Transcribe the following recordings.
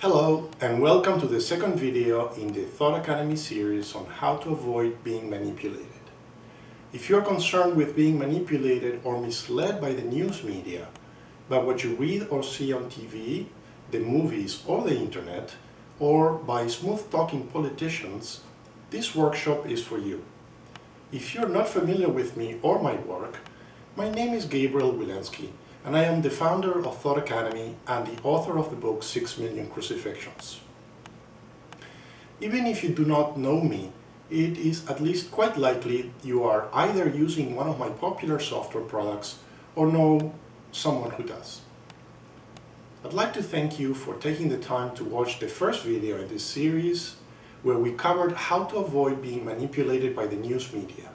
Hello and welcome to the second video in the Thought Academy series on how to avoid being manipulated. If you're concerned with being manipulated or misled by the news media, by what you read or see on TV, the movies or the internet, or by smooth-talking politicians, this workshop is for you. If you're not familiar with me or my work, my name is Gabriel Wilensky, and I am the founder of Thought Academy and the author of the book 6 Million Crucifixions. Even if you do not know me, it is at least quite likely you are either using one of my popular software products or know someone who does. I'd like to thank you for taking the time to watch the first video in this series where we covered how to avoid being manipulated by the news media.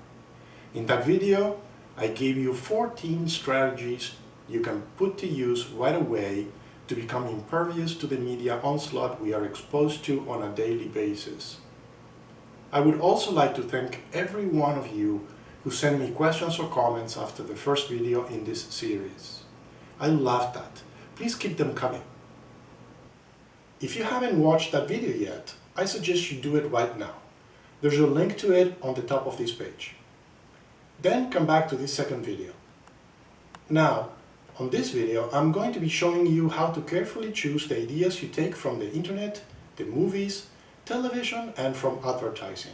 In that video, I gave you 14 strategies you can put to use right away to become impervious to the media onslaught we are exposed to on a daily basis. I would also like to thank every one of you who sent me questions or comments after the first video in this series. I love that. Please keep them coming. If you haven't watched that video yet, I suggest you do it right now. There's a link to it on the top of this page. Then come back to this second video. Now, on this video, I'm going to be showing you how to carefully choose the ideas you take from the internet, the movies, television, and from advertising.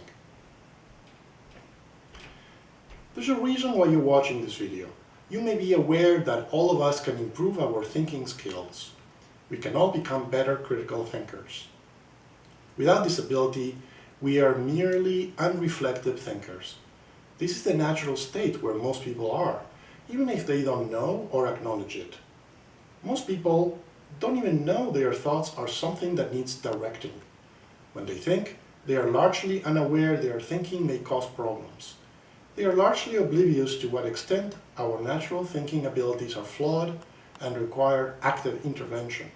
There's a reason why you're watching this video. You may be aware that all of us can improve our thinking skills. We can all become better critical thinkers. Without this ability, we are merely unreflective thinkers. This is the natural state where most people are, even if they don't know or acknowledge it. Most people don't even know their thoughts are something that needs directing. When they think, they are largely unaware their thinking may cause problems. They are largely oblivious to what extent our natural thinking abilities are flawed and require active intervention.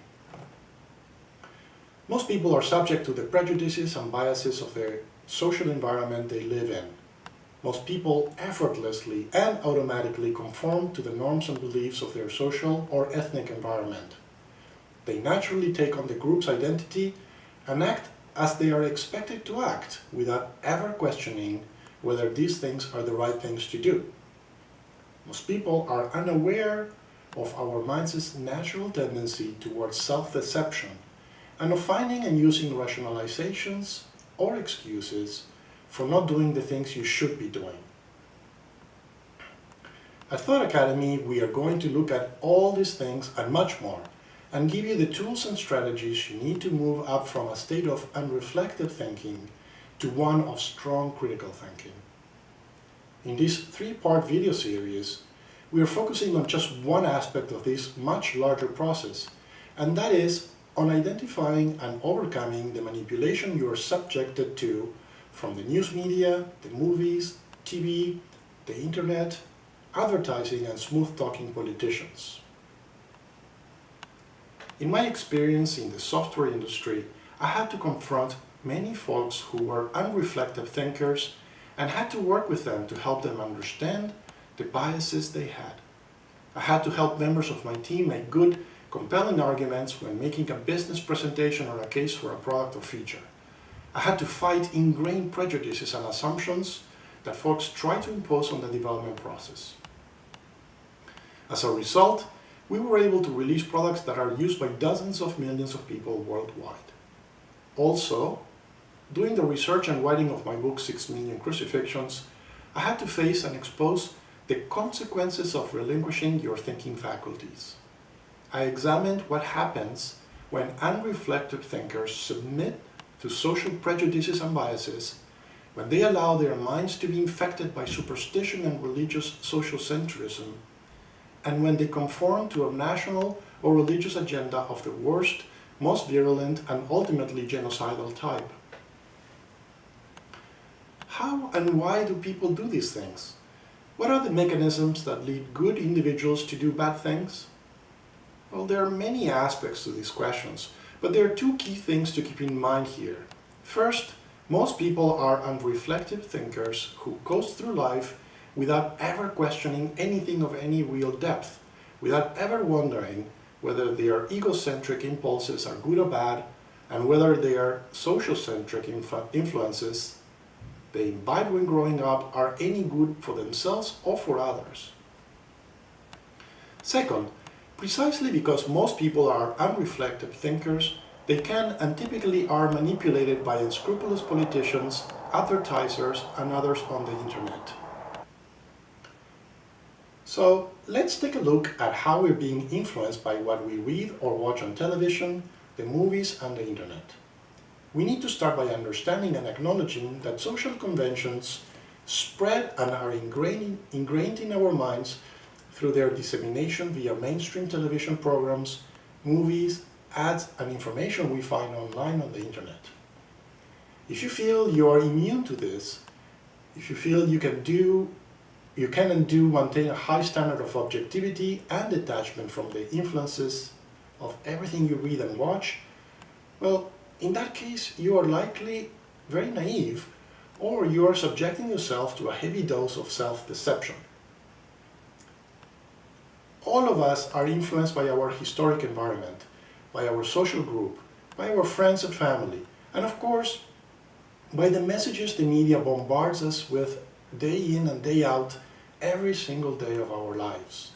Most people are subject to the prejudices and biases of the social environment they live in. Most people effortlessly and automatically conform to the norms and beliefs of their social or ethnic environment. They naturally take on the group's identity and act as they are expected to act without ever questioning whether these things are the right things to do. Most people are unaware of our mind's natural tendency towards self-deception and of finding and using rationalizations or excuses for not doing the things you should be doing. At Thought Academy, we are going to look at all these things and much more, and give you the tools and strategies you need to move up from a state of unreflective thinking to one of strong critical thinking. In this three-part video series, we are focusing on just one aspect of this much larger process, and that is on identifying and overcoming the manipulation you are subjected to from the news media, the movies, TV, the internet, advertising, and smooth-talking politicians. In my experience in the software industry, I had to confront many folks who were unreflective thinkers and had to work with them to help them understand the biases they had. I had to help members of my team make good, compelling arguments when making a business presentation or a case for a product or feature. I had to fight ingrained prejudices and assumptions that folks try to impose on the development process. As a result, we were able to release products that are used by dozens of millions of people worldwide. Also, doing the research and writing of my book 6 Million Crucifixions, I had to face and expose the consequences of relinquishing your thinking faculties. I examined what happens when unreflective thinkers submit to social prejudices and biases, when they allow their minds to be infected by superstition and religious social centrism, and when they conform to a national or religious agenda of the worst, most virulent, and ultimately genocidal type. How and why do people do these things? What are the mechanisms that lead good individuals to do bad things? Well, there are many aspects to these questions, but there are two key things to keep in mind here. First, most people are unreflective thinkers who coast through life without ever questioning anything of any real depth, without ever wondering whether their egocentric impulses are good or bad, and whether they are social-centric influences they imbibe when growing up are any good for themselves or for others. Second, precisely because most people are unreflective thinkers, they can and typically are manipulated by unscrupulous politicians, advertisers, and others on the internet. So let's take a look at how we're being influenced by what we read or watch on television, the movies, and the internet. We need to start by understanding and acknowledging that social conventions spread and are ingrained in our minds through their dissemination via mainstream television programs, movies, ads, and information we find online on the internet. If you feel you are immune to this, if you feel you can and do maintain a high standard of objectivity and detachment from the influences of everything you read and watch, well, in that case, you are likely very naive, or you are subjecting yourself to a heavy dose of self-deception. All of us are influenced by our historic environment, by our social group, by our friends and family, and of course, by the messages the media bombards us with day in and day out every single day of our lives.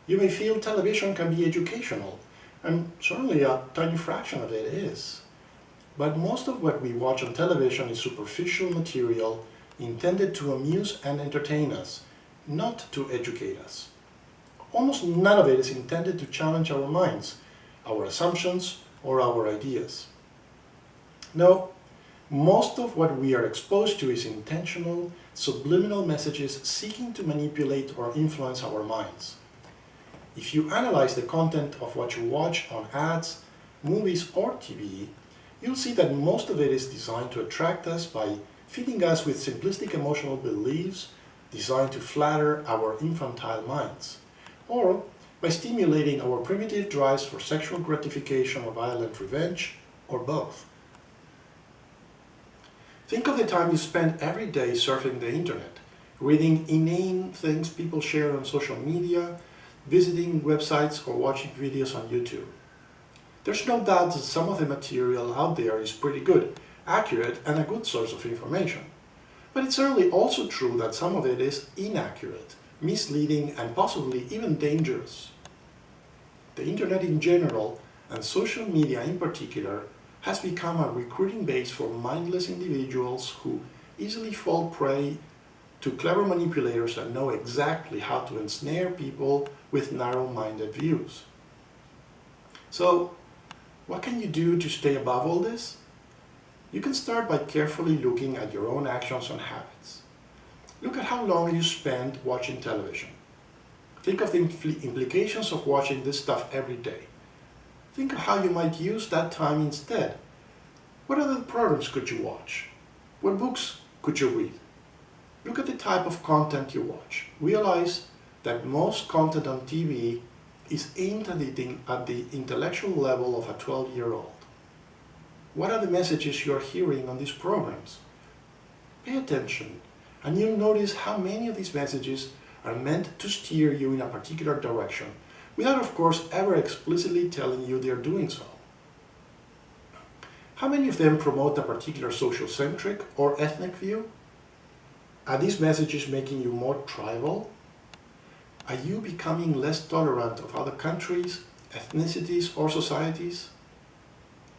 You may feel television can be educational, and certainly a tiny fraction of it is. But most of what we watch on television is superficial material intended to amuse and entertain us, not to educate us. Almost none of it is intended to challenge our minds, our assumptions, or our ideas. No, most of what we are exposed to is intentional, subliminal messages seeking to manipulate or influence our minds. If you analyze the content of what you watch on ads, movies, or TV, you'll see that most of it is designed to attract us by feeding us with simplistic emotional beliefs designed to flatter our infantile minds, or by stimulating our primitive drives for sexual gratification or violent revenge, or both. Think of the time you spend every day surfing the internet, reading inane things people share on social media, visiting websites, or watching videos on YouTube. There's no doubt that some of the material out there is pretty good, accurate, and a good source of information. But it's certainly also true that some of it is inaccurate, misleading, and possibly even dangerous. The internet in general, and social media in particular, has become a recruiting base for mindless individuals who easily fall prey to clever manipulators that know exactly how to ensnare people with narrow-minded views. So, what can you do to stay above all this? You can start by carefully looking at your own actions and habits. Look at how long you spend watching television. Think of the implications of watching this stuff every day. Think of how you might use that time instead. What other programs could you watch? What books could you read? Look at the type of content you watch. Realize that most content on TV is aimed at the intellectual level of a 12-year-old. What are the messages you are hearing on these programs? Pay attention, and you'll notice how many of these messages are meant to steer you in a particular direction, without, of course, ever explicitly telling you they're doing so. How many of them promote a particular social-centric or ethnic view? Are these messages making you more tribal? Are you becoming less tolerant of other countries, ethnicities, or societies?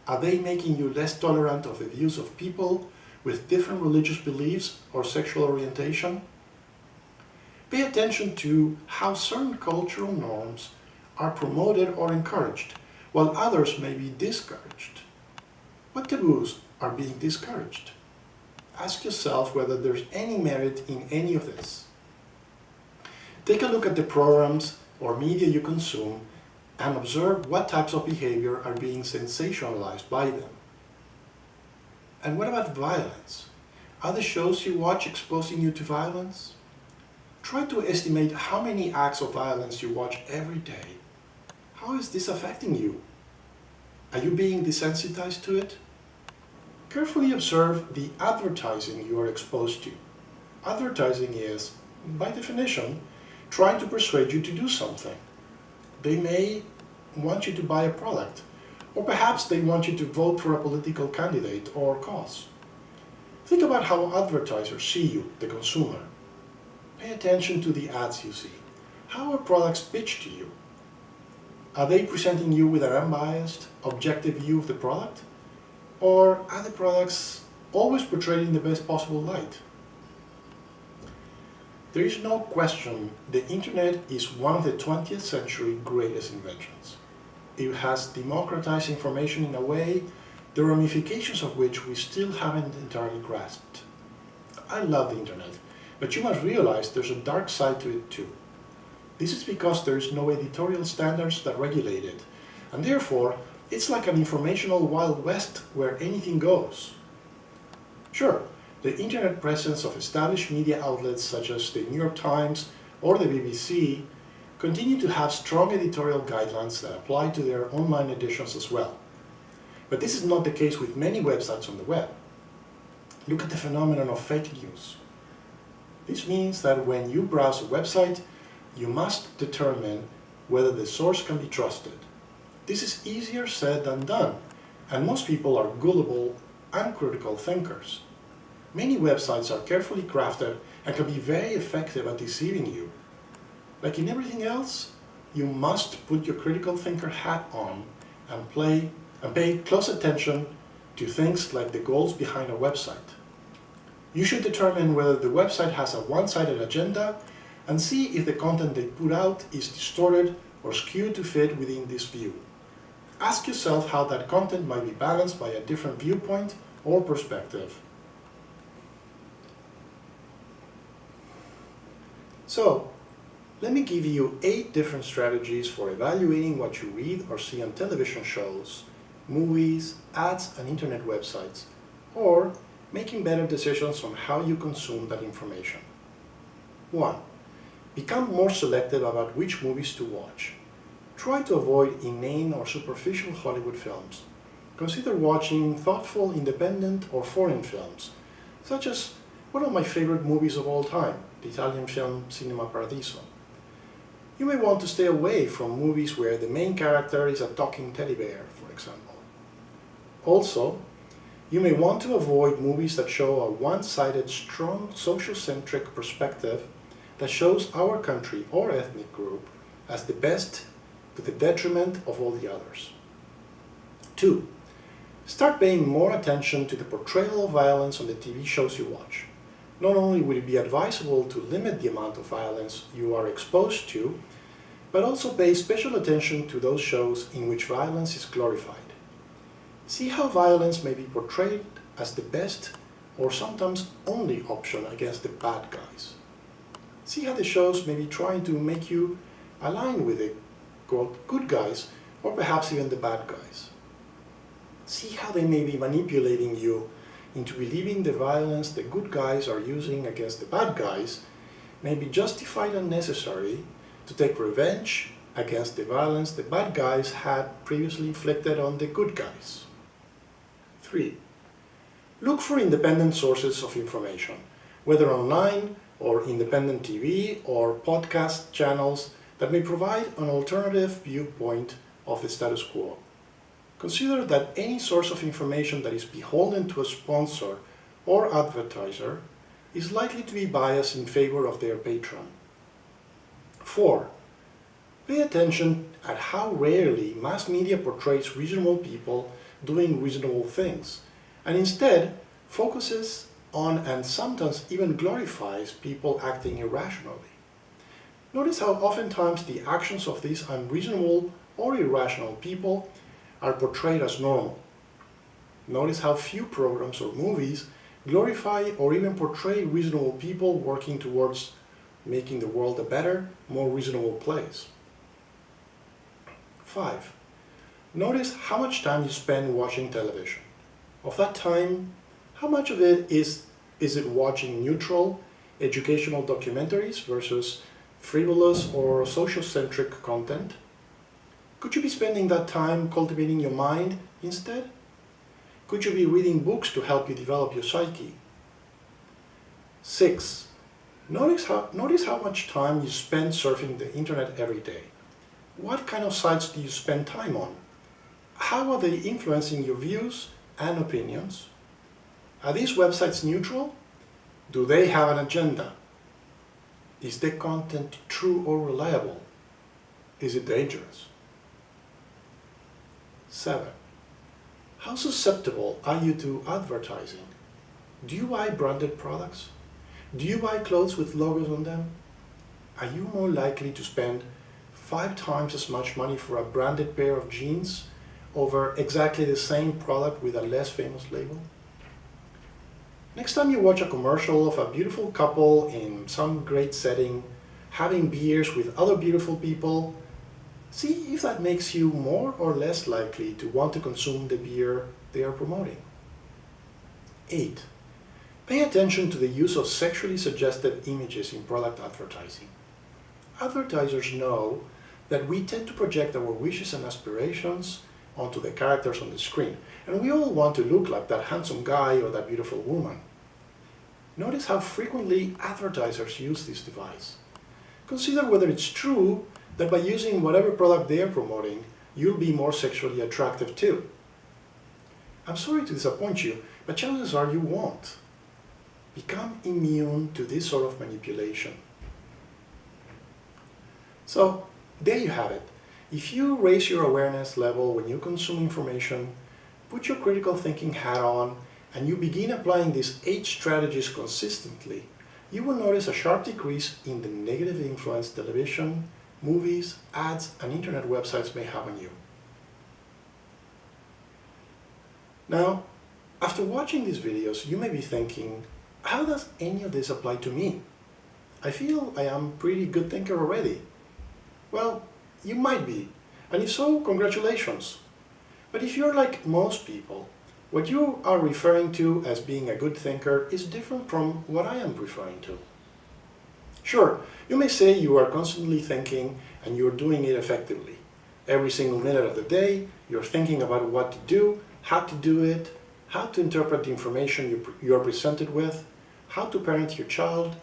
Are they making you less tolerant of the views of people with different religious beliefs or sexual orientation? Pay attention to how certain cultural norms are promoted or encouraged, while others may be discouraged. What taboos are being discouraged? Ask yourself whether there's any merit in any of this. Take a look at the programs or media you consume and observe what types of behavior are being sensationalized by them. And what about violence? Are the shows you watch exposing you to violence? Try to estimate how many acts of violence you watch every day. How is this affecting you? Are you being desensitized to it? Carefully observe the advertising you are exposed to. Advertising is, by definition, trying to persuade you to do something. They may want you to buy a product, Or perhaps they want you to vote for a political candidate or cause. Think about how advertisers see you, the consumer. Pay attention to the ads you see. How are products pitched to you? Are they presenting you with an unbiased, objective view of the product? Or are the products always portrayed in the best possible light? There is no question the internet is one of the 20th century greatest inventions. It has democratized information in a way the ramifications of which we still haven't entirely grasped. I love the internet, but you must realize there's a dark side to it too. This is because there is no editorial standards that regulate it, and therefore it's like an informational Wild West where anything goes. Sure, the internet presence of established media outlets such as the New York Times or the BBC continue to have strong editorial guidelines that apply to their online editions as well. But this is not the case with many websites on the web. Look at the phenomenon of fake news. This means that when you browse a website, you must determine whether the source can be trusted. This is easier said than done, and most people are gullible, uncritical thinkers. Many websites are carefully crafted and can be very effective at deceiving you. Like in everything else, you must put your critical thinker hat on and pay close attention to things like the goals behind a website. You should determine whether the website has a one-sided agenda and see if the content they put out is distorted or skewed to fit within this view. Ask yourself how that content might be balanced by a different viewpoint or perspective. So, let me give you 8 different strategies for evaluating what you read or see on television shows, movies, ads, and internet websites, or making better decisions on how you consume that information. 1. Become more selective about which movies to watch. Try to avoid inane or superficial Hollywood films. Consider watching thoughtful, independent, or foreign films, such as one of my favorite movies of all time, the Italian film Cinema Paradiso. You may want to stay away from movies where the main character is a talking teddy bear, for example. Also, you may want to avoid movies that show a one-sided, strong, social-centric perspective that shows our country or ethnic group as the best to the detriment of all the others. 2. Start paying more attention to the portrayal of violence on the TV shows you watch. Not only would it be advisable to limit the amount of violence you are exposed to, but also pay special attention to those shows in which violence is glorified. See how violence may be portrayed as the best or sometimes only option against the bad guys. See how the shows may be trying to make you align with the quote, good guys or perhaps even the bad guys. See how they may be manipulating you into believing the violence the good guys are using against the bad guys may be justified and necessary to take revenge against the violence the bad guys had previously inflicted on the good guys. 3. Look for independent sources of information, whether online or independent TV or podcast channels that may provide an alternative viewpoint of the status quo. Consider that any source of information that is beholden to a sponsor or advertiser is likely to be biased in favor of their patron. 4. Pay attention at how rarely mass media portrays reasonable people doing reasonable things, and instead focuses on and sometimes even glorifies people acting irrationally. Notice how oftentimes the actions of these unreasonable or irrational people are portrayed as normal. Notice how few programs or movies glorify or even portray reasonable people working towards making the world a better, more reasonable place. 5. Notice how much time you spend watching television. Of that time, how much of it is it watching neutral, educational documentaries versus frivolous or social-centric content? Could you be spending that time cultivating your mind instead? Could you be reading books to help you develop your psyche? 6. Notice how much time you spend surfing the internet every day. What kind of sites do you spend time on? How are they influencing your views and opinions? Are these websites neutral? Do they have an agenda? Is the content true or reliable? Is it dangerous? 7. How susceptible are you to advertising? Do you buy branded products? Do you buy clothes with logos on them? Are you more likely to spend 5 times as much money for a branded pair of jeans over exactly the same product with a less famous label? Next time you watch a commercial of a beautiful couple in some great setting, having beers with other beautiful people, see if that makes you more or less likely to want to consume the beer they are promoting. 8. Pay attention to the use of sexually suggestive images in product advertising. Advertisers know that we tend to project our wishes and aspirations onto the characters on the screen, and we all want to look like that handsome guy or that beautiful woman. Notice how frequently advertisers use this device. Consider whether it's true that by using whatever product they are promoting, you'll be more sexually attractive too. I'm sorry to disappoint you, but chances are you won't. Become immune to this sort of manipulation. So, there you have it. If you raise your awareness level when you consume information, put your critical thinking hat on, and you begin applying these 8 strategies consistently, you will notice a sharp decrease in the negative influence television, movies, ads, and internet websites may have on you. Now, after watching these videos, you may be thinking, how does any of this apply to me? I feel I am a pretty good thinker already. Well, you might be, and if so, congratulations. But if you're like most people, what you are referring to as being a good thinker is different from what I am referring to. Sure, you may say you are constantly thinking and you're doing it effectively. Every single minute of the day, you're thinking about what to do, how to do it, how to interpret the information you are presented with, how to parent your child,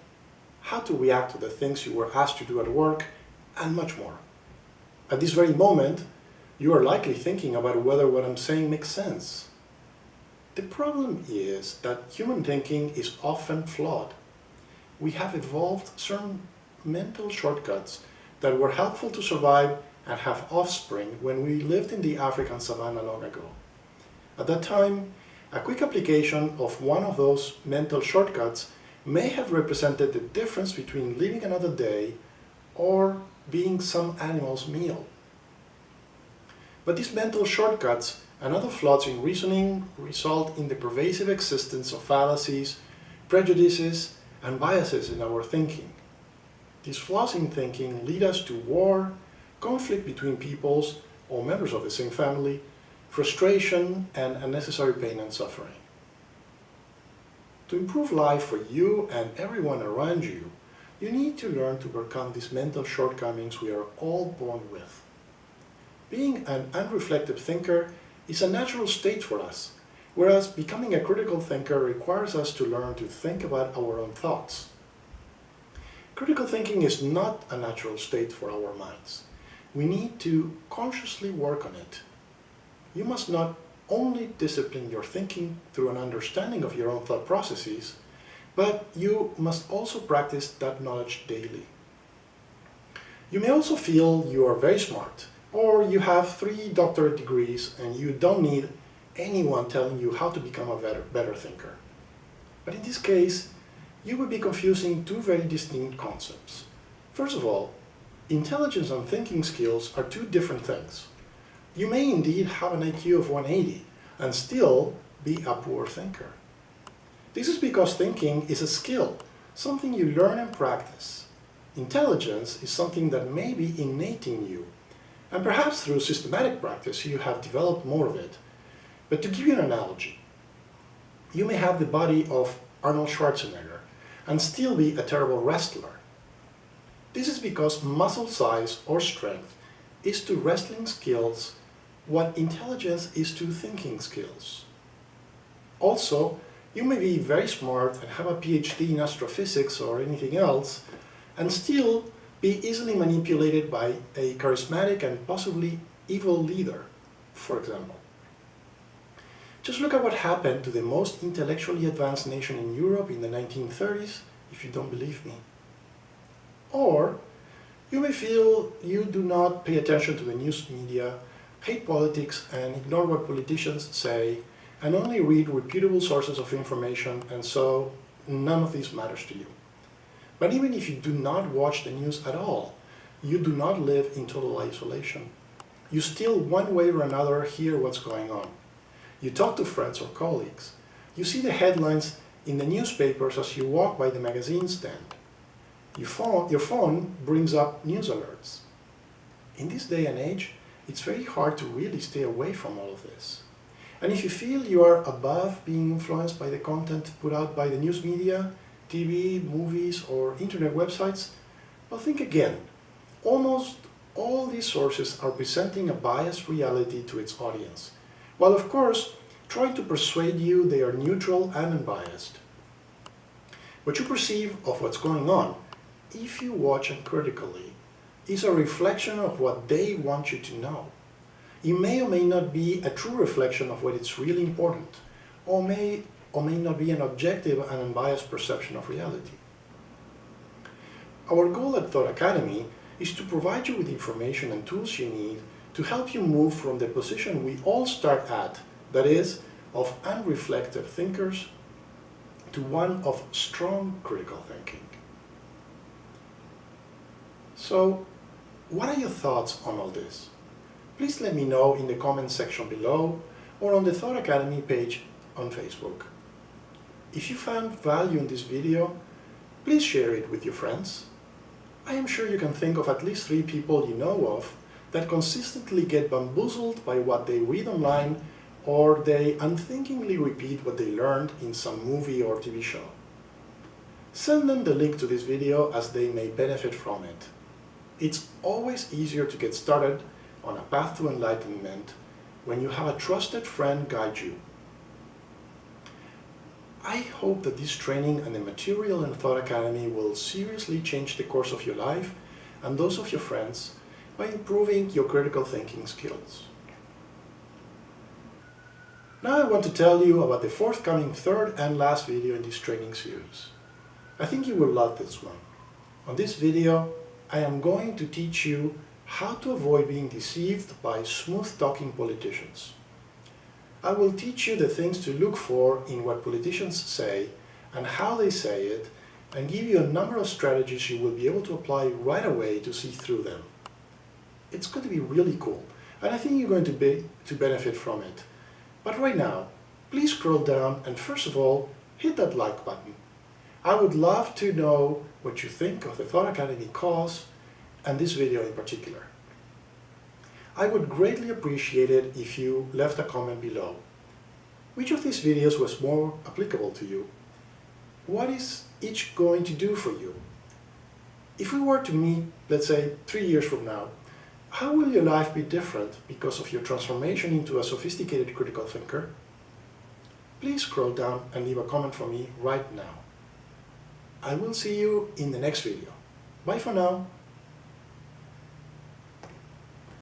how to react to the things you were asked to do at work, and much more. At this very moment, you are likely thinking about whether what I'm saying makes sense. The problem is that human thinking is often flawed. We have evolved certain mental shortcuts that were helpful to survive and have offspring when we lived in the African savanna long ago. At that time, a quick application of one of those mental shortcuts may have represented the difference between living another day or being some animal's meal. But these mental shortcuts and other flaws in reasoning result in the pervasive existence of fallacies, prejudices, and biases in our thinking. These flaws in thinking lead us to war, conflict between peoples or members of the same family, frustration, and unnecessary pain and suffering. To improve life for you and everyone around you, you need to learn to overcome these mental shortcomings we are all born with. Being an unreflective thinker is a natural state for us, whereas becoming a critical thinker requires us to learn to think about our own thoughts. Critical thinking is not a natural state for our minds. We need to consciously work on it. You must not only discipline your thinking through an understanding of your own thought processes, but you must also practice that knowledge daily. You may also feel you are very smart, or you have 3 doctorate degrees and you don't need anyone telling you how to become a better thinker. But in this case, you would be confusing 2 very distinct concepts. First of all, intelligence and thinking skills are 2 different things. You may indeed have an IQ of 180 and still be a poor thinker. This is because thinking is a skill, something you learn and practice. Intelligence is something that may be innate in you, and perhaps through systematic practice you have developed more of it. But to give you an analogy, you may have the body of Arnold Schwarzenegger and still be a terrible wrestler. This is because muscle size or strength is to wrestling skills what intelligence is to thinking skills. Also, you may be very smart and have a PhD in astrophysics or anything else, and still be easily manipulated by a charismatic and possibly evil leader. for example. Just look at what happened to the most intellectually advanced nation in Europe in the 1930s, if you don't believe me. Or, you may feel you do not pay attention to the news media, hate politics and ignore what politicians say, and only read reputable sources of information, and so none of this matters to you. But even if you do not watch the news at all, you do not live in total isolation. You still, one way or another, hear what's going on. You talk to friends or colleagues. You see the headlines in the newspapers as you walk by the magazine stand. Your phone brings up news alerts. In this day and age, it's very hard to really stay away from all of this. And if you feel you are above being influenced by the content put out by the news media, TV, movies, or internet websites, well, think again. Almost all these sources are presenting a biased reality to its audience, while of course trying to persuade you they are neutral and unbiased. What you perceive of what's going on, if you watch uncritically, is a reflection of what they want you to know. It may or may not be a true reflection of what is really important, or may not be an objective and unbiased perception of reality. Our goal at Thought Academy is to provide you with information and tools you need to help you move from the position we all start at, that is, of unreflective thinkers, to one of strong critical thinking. So, what are your thoughts on all this? Please let me know in the comments section below or on the Thought Academy page on Facebook. If you found value in this video, please share it with your friends. I am sure you can think of at least 3 people you know of that consistently get bamboozled by what they read online, or they unthinkingly repeat what they learned in some movie or TV show. Send them the link to this video as they may benefit from it. It's always easier to get started on a path to enlightenment when you have a trusted friend guide you. I hope that this training and the material in Thought Academy will seriously change the course of your life and those of your friends by improving your critical thinking skills. Now I want to tell you about the forthcoming third and last video in this training series. I think you will love this one. On this video, I am going to teach you how to avoid being deceived by smooth-talking politicians. I will teach you the things to look for in what politicians say and how they say it, and give you a number of strategies you will be able to apply right away to see through them. It's going to be really cool, and I think you're going to benefit from it. But right now, please scroll down and first of all, hit that like button. I would love to know what you think of the Thought Academy cause and this video in particular. I would greatly appreciate it if you left a comment below. Which of these videos was more applicable to you? What is each going to do for you? If we were to meet, let's say, 3 years from now, how will your life be different because of your transformation into a sophisticated critical thinker? Please scroll down and leave a comment for me right now. I will see you in the next video. Bye for now.